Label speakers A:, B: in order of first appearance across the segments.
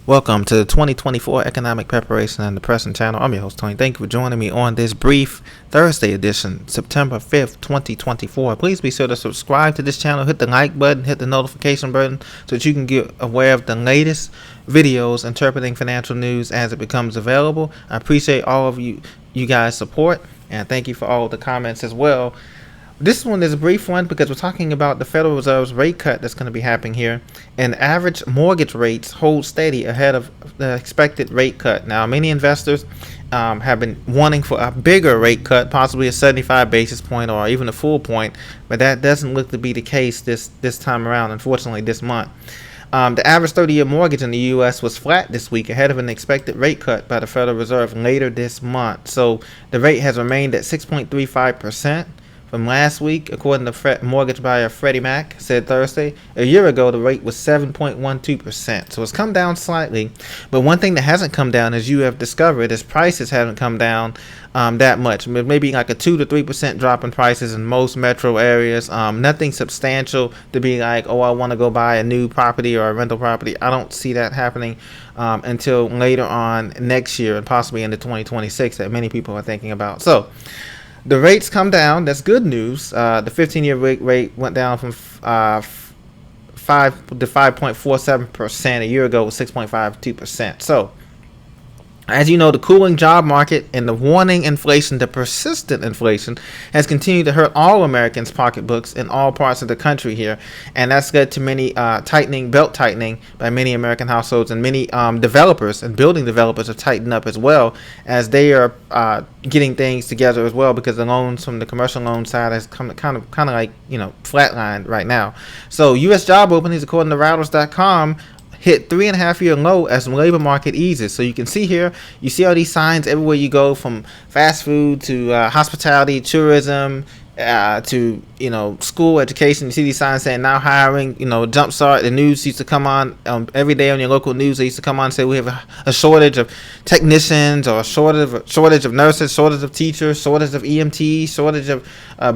A: Welcome to the 2024 Economic Preparation and Depression channel. I'm your host, Tony. Thank you for joining me on this brief Thursday edition, September 5th, 2024. Please be sure to subscribe to this channel, hit the like button, hit the notification button so that you can get aware of the latest videos interpreting financial news as it becomes available. I appreciate all of you guys' support, and thank you for all the comments as well. This one is a brief one because we're talking about the Federal Reserve's rate cut that's going to be happening here, and average mortgage rates hold steady ahead of the expected rate cut. Now, many investors have been wanting for a bigger rate cut, possibly a 75 basis point or even a full point, but that doesn't look to be the case this time around, unfortunately, this month. The average 30-year mortgage in the U.S. was flat this week ahead of an expected rate cut by the Federal Reserve later this month. So the rate has remained at 6.35%. From last week, according to mortgage buyer Freddie Mac said Thursday. A year ago, the rate was 7.12%. So it's come down slightly. But one thing that hasn't come down, as you have discovered, is prices haven't come down that much. Maybe like a 2 to 3% drop in prices in most metro areas. Nothing substantial to be like, oh, I want to go buy a new property or a rental property. I don't see that happening until later on next year and possibly into 2026 that many people are thinking about. So the rates come down. That's good news. The 15-year rate went down from 5 to 5.47%. A year ago it was 6.52%. So, as you know, the cooling job market and the warning inflation, the persistent inflation, has continued to hurt all Americans' pocketbooks in all parts of the country here. And that's led to many belt tightening by many American households, and many developers and building developers have tightened up as well as they are getting things together as well, because the loans from the commercial loan side has come kind of like, flatlined right now. So U.S. job openings, according to Reuters.com, hit 3.5-year low as the labor market eases. So you can see here, you see all these signs everywhere you go, from fast food to hospitality, tourism, to school education. You see these signs saying now hiring. Jumpstart. The news used to come on every day on your local news. They used to come on and say we have a shortage of technicians, or a shortage of nurses, shortage of teachers, shortage of EMTs, shortage of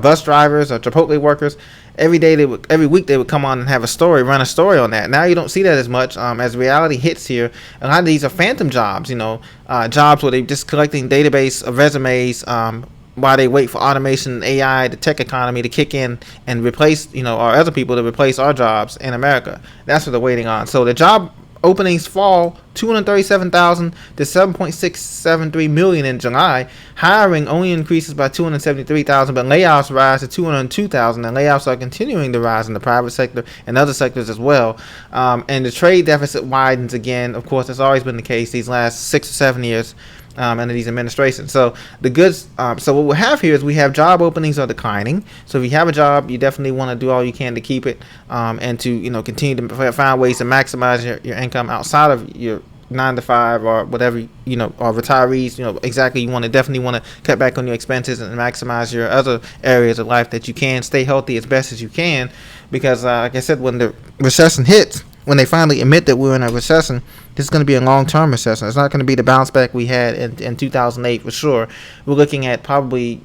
A: bus drivers or Chipotle workers. Every week they would come on and have run a story on that. Now you don't see that as much as reality hits here. A lot of these are phantom jobs, jobs where they're just collecting database of resumes while they wait for automation and AI, the tech economy to kick in and replace, our other people to replace our jobs in America. That's what they're waiting on. So the job openings fall 237,000 to 7.673 million in July. Hiring only increases by 273,000, but layoffs rise to 202,000, and layoffs are continuing to rise in the private sector and other sectors as well. And the trade deficit widens again. Of course, that's always been the case these last 6 or 7 years under these administrations. So the goods. So what we have here is we have job openings are declining. So if you have a job, you definitely want to do all you can to keep it, and to continue to find ways to maximize your income outside of your 9 to 5 or whatever, or retirees. Exactly. You definitely want to cut back on your expenses and maximize your other areas of life that you can. Stay healthy as best as you can, because like I said, when the recession hits, when they finally admit that we're in a recession, this is going to be a long-term recession. It's not going to be the bounce back we had in 2008 for sure. We're looking at probably,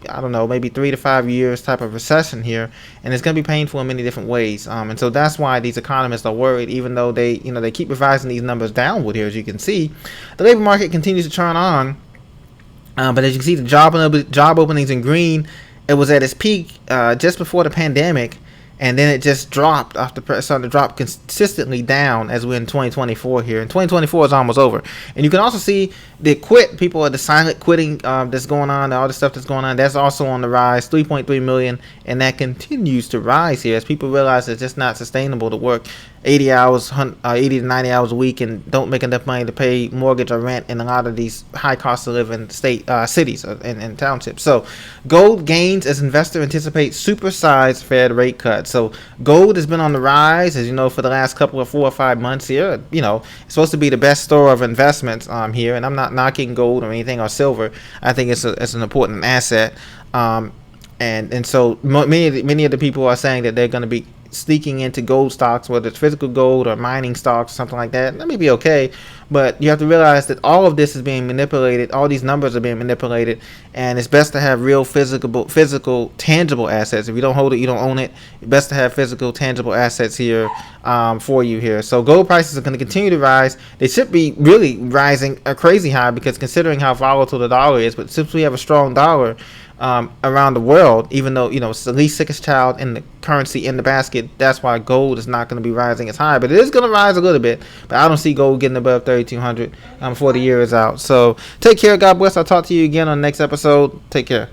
A: maybe 3 to 5 years type of recession here, and it's going to be painful in many different ways. And so that's why these economists are worried, even though they keep revising these numbers downward here. As you can see, the labor market continues to turn on, but as you can see, the job openings in green, it was at its peak just before the pandemic. And then it just dropped started to drop consistently down as we're in 2024 here. And 2024 is almost over. And you can also see the silent quitting that's going on, all the stuff that's going on. That's also on the rise, 3.3 million. And that continues to rise here as people realize it's just not sustainable to work 80 to 90 hours a week and don't make enough money to pay mortgage or rent in a lot of these high cost of living cities and townships. So gold gains as investor anticipates supersized Fed rate cuts. So gold has been on the rise, as you know, for the last couple of 4 or 5 months here. It's supposed to be the best store of investments here, and I'm not knocking gold or anything, or silver. I think it's an important asset. And so many of the people are saying that they're going to be sneaking into gold stocks, whether it's physical gold or mining stocks or something like that, that may be okay. But you have to realize that all of this is being manipulated. All these numbers are being manipulated, and it's best to have real physical, tangible assets. If you don't hold it, you don't own it. It's best to have physical, tangible assets here for you here. So gold prices are going to continue to rise. They should be really rising a crazy high, because considering how volatile the dollar is, but since we have a strong dollar around the world, even though it's the least sickest child in the currency in the basket, that's why gold is not going to be rising as high, but it is going to rise a little bit. But I don't see gold getting above 3,200 before the year is out. So take care, God bless. I'll talk to you again on the next episode. Take care.